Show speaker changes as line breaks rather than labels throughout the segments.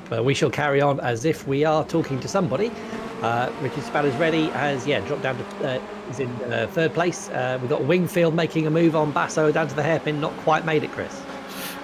But we shall carry on as if we are talking to somebody. Richard Spanner's ready, has dropped down to is in third place. We've got Wingfield making a move on Basso down to the hairpin, not quite made it, Chris.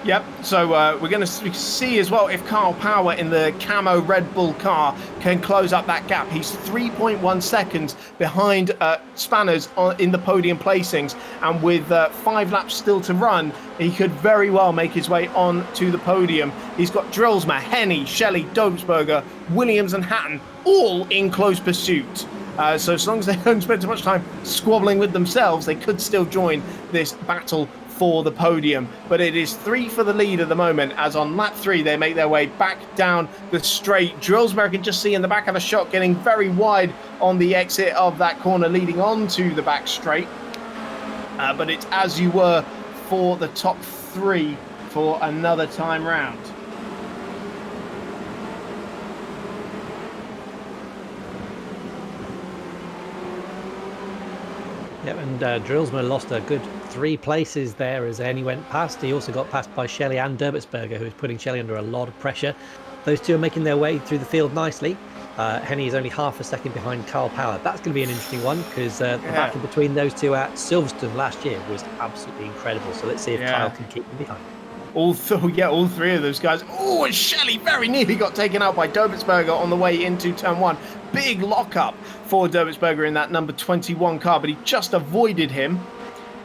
Yep, so we're going to see as well if Carl Power in the camo Red Bull car can close up that gap. He's 3.1 seconds behind Spanners in the podium placings, and with 5 laps still to run, he could very well make his way on to the podium. He's got Drillsma, Henny, Shelley, Dobesberger, Williams and Hatton all in close pursuit. So as long as they don't spend too much time squabbling with themselves, they could still join this battle for the podium. But it is 3 for the lead at the moment, as on lap 3 they make their way back down the straight. Drillsberg can just see in the back of the shot, getting very wide on the exit of that corner leading on to the back straight. But it's as you were for the top 3 for another time round.
Yep, and Drillsman lost a good 3 places there as Henny went past. He also got passed by Shelley and Derbitzberger, who was putting Shelley under a lot of pressure. Those two are making their way through the field nicely. Henny is only half a second behind Carl Power. That's going to be an interesting one, because the battle between those two at Silverstone last year was absolutely incredible. So let's see if Kyle can keep them behind.
All 3 of those guys. Oh, and Shelley very nearly got taken out by Derbitzberger on the way into turn 1. Big lockup for Derbitzberger in that number 21 car, but he just avoided him.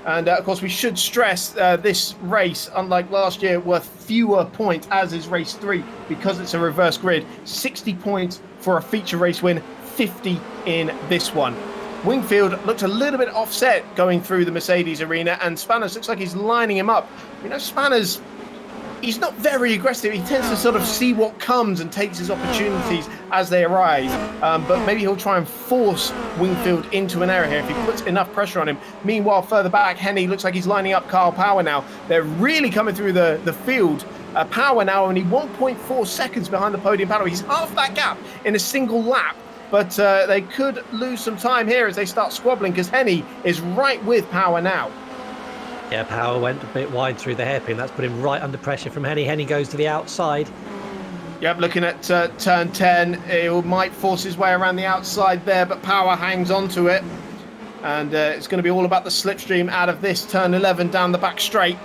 And of course, we should stress this race, unlike last year, worth fewer points, as is race 3, because it's a reverse grid. 60 points for a feature race win, 50 in this one. Wingfield looked a little bit offset going through the Mercedes arena, and Spanners looks like he's lining him up. You know, Spanners, he's not very aggressive. He tends to sort of see what comes and takes his opportunities as they arise. But maybe he'll try and force Wingfield into an error here if he puts enough pressure on him. Meanwhile, further back, Henny looks like he's lining up Carl Power now. They're really coming through the field. Power now only 1.4 seconds behind the podium battle. He's half that gap in a single lap. But they could lose some time here as they start squabbling, because Henny is right with Power now.
Yeah, Power went a bit wide through the hairpin. That's put him right under pressure from Henny. Henny goes to the outside.
Yep, looking at turn 10. He might force his way around the outside there, but Power hangs on to it. And it's going to be all about the slipstream out of this turn 11 down the back straight.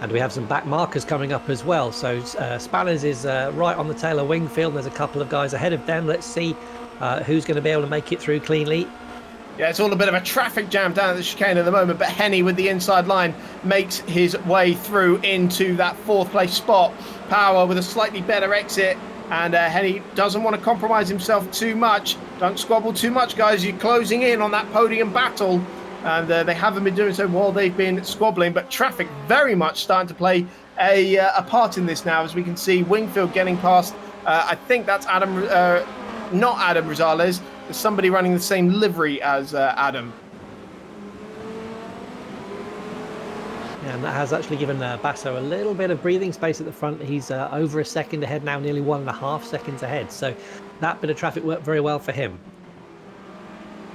And we have some back markers coming up as well. So Spanners is right on the tail of Wingfield. There's a couple of guys ahead of them. Let's see who's going to be able to make it through cleanly.
Yeah, it's all a bit of a traffic jam down at the chicane at the moment, but Henny with the inside line makes his way through into that 4th place spot. Power with a slightly better exit, and Henny doesn't want to compromise himself too much. Don't squabble too much, guys. You're closing in on that podium battle. And they haven't been doing so while they've been squabbling, but traffic very much starting to play a part in this now, as we can see Wingfield getting past. I think that's Adam, not Adam Rosales. There's somebody running the same livery as Adam.
Yeah, and that has actually given Basso a little bit of breathing space at the front. He's over a second ahead now, nearly 1.5 seconds ahead. So that bit of traffic worked very well for him.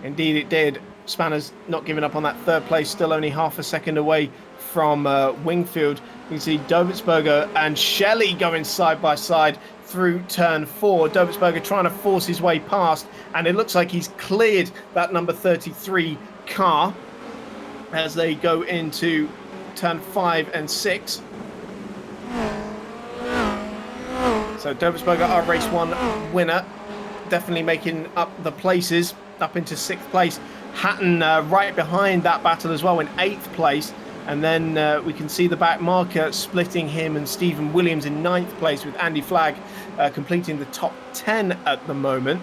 Indeed it did. Spanners not giving up on that 3rd place, still only half a second away from Wingfield. You can see Dobesberger and Shelley going side by side through turn 4. Dobesberger trying to force his way past, and it looks like he's cleared that number 33 car as they go into turn 5 and 6. So Dobesberger, our race 1 winner, definitely making up the places, up into 6th place. Hatton right behind that battle as well in 8th place. And then we can see the back marker splitting him and Stephen Williams in 9th place, with Andy Flagg completing the top 10 at the moment.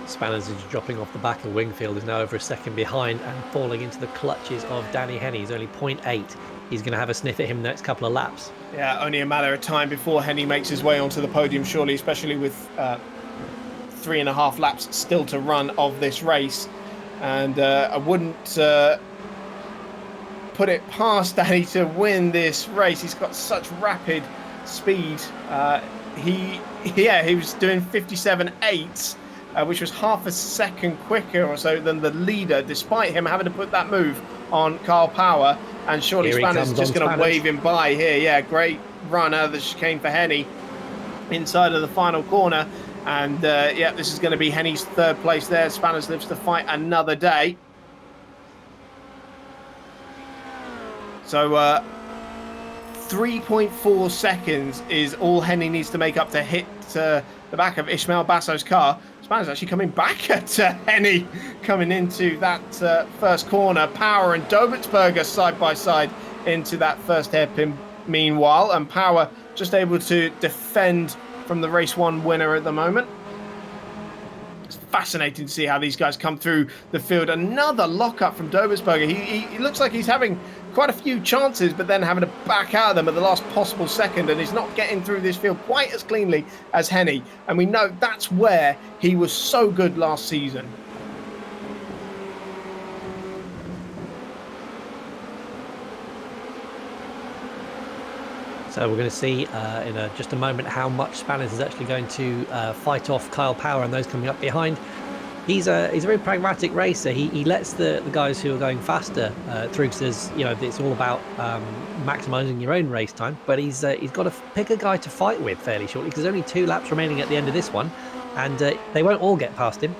Spanners is dropping off the back of Wingfield, is now over a second behind and falling into the clutches of Danny Henny. He's only 0.8. He's going to have a sniff at him the next couple of laps.
Yeah, only a matter of time before Henny makes his way onto the podium, surely, especially with 3.5 laps still to run of this race. And I wouldn't put it past Danny to win this race. He's got such rapid speed. He was doing 57.8, which was half a second quicker or so than the leader, despite him having to put that move on Carl Power. And surely Spanners just going to wave him by here. Yeah, great run out of the chicane for Henny inside of the final corner. And yeah, this is going to be Henny's third place there. Spanners lives to fight another day. So 3.4 seconds is all Henny needs to make up to hit the back of Ismail Basso's car. Spanners actually coming back at Henny coming into that first corner. Power and Dobertsberger side by side into that first hairpin meanwhile. And Power just able to defend from the race 1 winner at the moment. It's fascinating to see how these guys come through the field. Another lockup from Dobertsberger. He looks like he's having quite a few chances, but then having to back out of them at the last possible second, and he's not getting through this field quite as cleanly as Henny. And we know that's where he was so good last season.
So we're going to see in just a moment how much Spanners is actually going to fight off Kyle Power and those coming up behind. He's a very pragmatic racer. He lets the guys who are going faster through, because it's all about maximising your own race time. But he's got to pick a guy to fight with fairly shortly, because there's only 2 laps remaining at the end of this one, and they won't all get past him.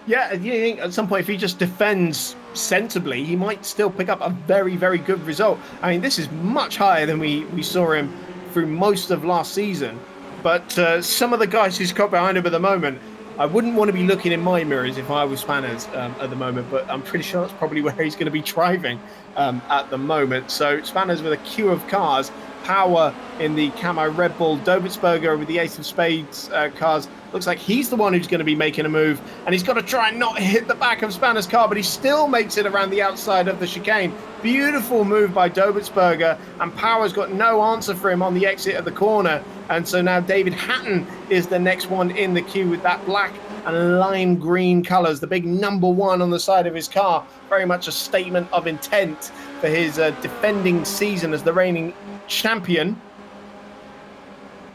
Yeah, you think at some point if he just defends sensibly, he might still pick up a very, very good result. I mean, this is much higher than we saw him through most of last season. But some of the guys who's got behind him at the moment, I wouldn't want to be looking in my mirrors if I was Spanners at the moment, but I'm pretty sure that's probably where he's going to be driving at the moment. So Spanners with a queue of cars, Power in the camo Red Bull, Dobertsberger with the Ace of Spades cars. Looks like he's the one who's going to be making a move, and he's got to try and not hit the back of Spanner's car, but he still makes it around the outside of the chicane. Beautiful move by Dobertsberger, and Power's got no answer for him on the exit of the corner. And so now David Hatton is the next one in the queue with that black and lime green colours, the big number 1 on the side of his car. Very much a statement of intent for his defending season as the reigning champion.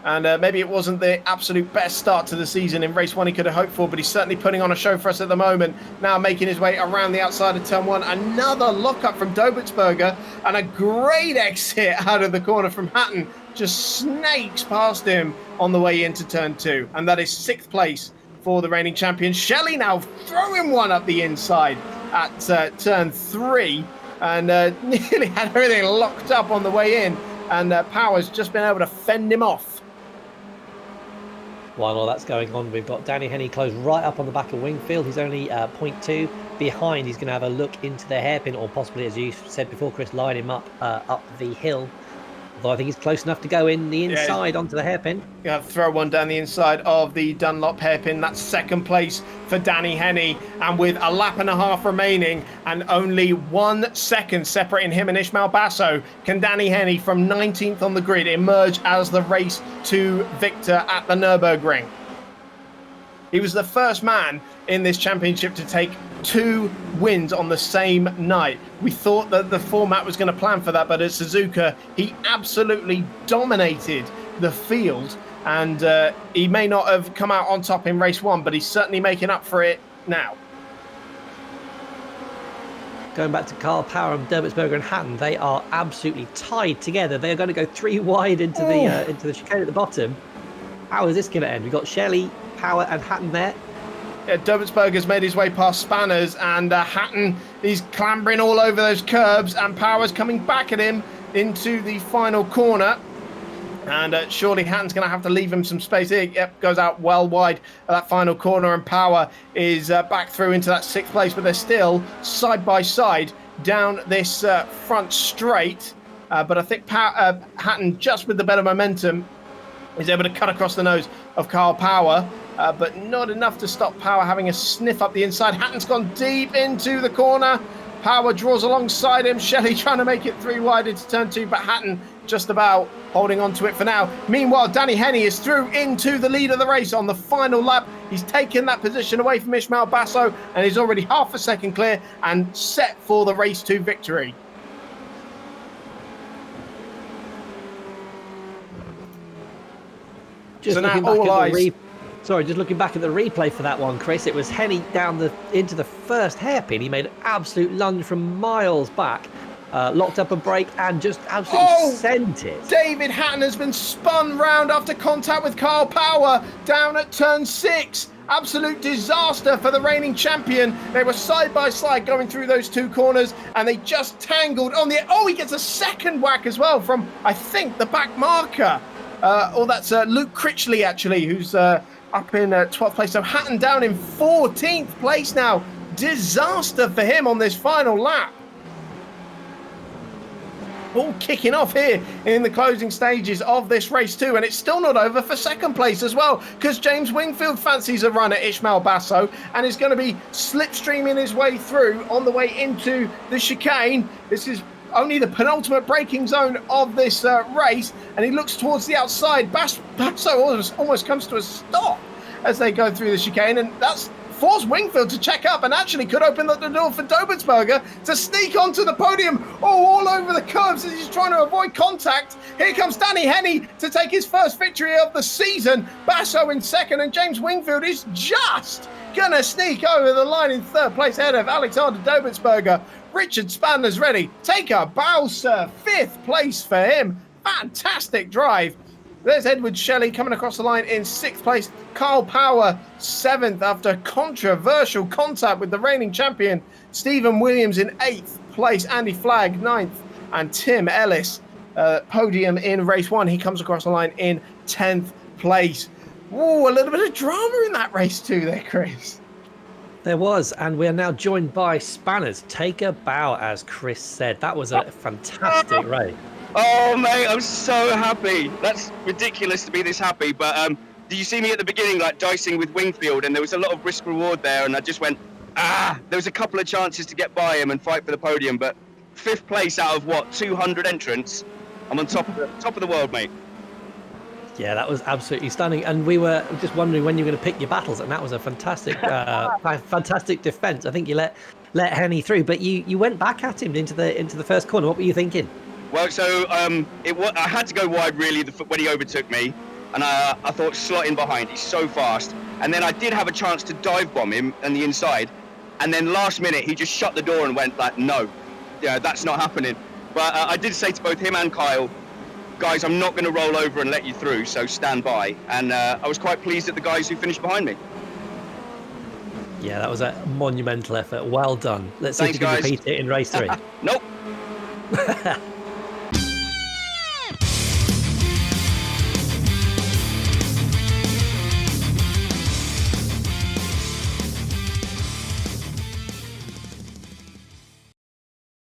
And maybe it wasn't the absolute best start to the season in race 1 he could have hoped for, but he's certainly putting on a show for us at the moment. Now making his way around the outside of turn 1. Another lockup from Dobertsberger, and a great exit out of the corner from Hatton. Just snakes past him on the way into turn 2. And that is 6th place for the reigning champion. Shelley now throwing one up the inside at turn 3. And nearly had everything locked up on the way in. And Power's just been able to fend him off.
While all that's going on, we've got Danny Henny close right up on the back of Wingfield. He's only 0.2 behind. He's going to have a look into the hairpin, or possibly, as you said before, Chris, line him up the hill. Although I think he's close enough to go in the inside onto the hairpin.
Yeah, throw one down the inside of the Dunlop hairpin. That's 2nd place for Danny Henny. And with a lap and a half remaining and only 1 second separating him and Ismail Basso, can Danny Henny from 19th on the grid emerge as the race to victor at the Nurburgring? He was the first man in this championship to take 2 wins on the same night. We thought that the format was going to plan for that, but at Suzuka, he absolutely dominated the field. And he may not have come out on top in race 1, but he's certainly making up for it now.
Going back to Carl Power and Dobertsberger and Hatton, they are absolutely tied together. They are going to go 3 wide into the chicane at the bottom. How is this going to end? We've got Shelley, Power and Hatton there.
Yeah, Dobertsberger's made his way past Spanners, and Hatton is clambering all over those curbs, and Power's coming back at him into the final corner. And surely Hatton's going to have to leave him some space here. Yep, goes out well wide at that final corner, and Power is back through into that 6th place, but they're still side by side down this front straight. But I think Hatton, just with the better momentum, is able to cut across the nose of Carl Power. But not enough to stop Power having a sniff up the inside. Hatton's gone deep into the corner. Power draws alongside him. Shelley trying to make it 3 wide into turn 2, but Hatton just about holding on to it for now. Meanwhile, Danny Henny is through into the lead of the race on the final lap. He's taken that position away from Ismail Basso, and he's already half a second clear and set for the race 2 victory.
Just looking back at the replay for that one, Chris, it was Henny down into the first hairpin. He made an absolute lunge from miles back, locked up a brake and just absolutely sent it.
David Hatton has been spun round after contact with Carl Power down at turn 6. Absolute disaster for the reigning champion. They were side by side going through those two corners and they just tangled on the... Oh, he gets a second whack as well from, I think, the back marker. That's Luke Critchley, actually, who's up in 12th place. So Hatton down in 14th place now. Disaster for him on this final lap. All kicking off here in the closing stages of this race too, and it's still not over for second place as well, because James Wingfield fancies a run at Ishmael Basso and is going to be slipstreaming his way through on the way into the chicane. This is only the penultimate braking zone of this race, and he looks towards the outside. Basso almost comes to a stop as they go through the chicane, and that's forced Wingfield to check up and actually could open the door for Dobertsberger to sneak onto the podium. All over the curves as he's trying to avoid contact. Here comes Danny Henney to take his first victory of the season. Basso in second, and James Wingfield is just gonna sneak over the line in third place ahead of Alexander Dobertsberger. Richard Spanner's ready. Take a bow, sir. 5th place for him. Fantastic drive. There's Edward Shelley coming across the line in 6th place. Carl Power 7th after controversial contact with the reigning champion. Stephen Williams in 8th place. Andy Flagg 9th. And Tim Ellis, podium in race 1. He comes across the line in 10th place. Ooh, a little bit of drama in that race too there, Chris.
There was, and we are now joined by Spanners. Take a bow, as Chris said. That was a fantastic race.
Oh, mate, I'm so happy. That's ridiculous to be this happy. But did you see me at the beginning, like dicing with Wingfield? And there was a lot of risk reward there. And I just went, there was a couple of chances to get by him and fight for the podium. But 5th place out of, 200 entrants? I'm on top of the world, mate.
Yeah, that was absolutely stunning. And we were just wondering when you were going to pick your battles. And that was a fantastic, fantastic defense. I think you let Henny through. But you went back at him into the first corner. What were you thinking?
Well, so I had to go wide really when he overtook me, and I thought slot in behind. He's so fast, and then I did have a chance to dive bomb him on the inside, and then last minute he just shut the door and went like, no, yeah, that's not happening. But I did say to both him and Kyle, guys, I'm not going to roll over and let you through, so stand by. And I was quite pleased at the guys who finished behind me.
Yeah, that was a monumental effort. Well done. Let's see if you can repeat it in race 3.
Nope.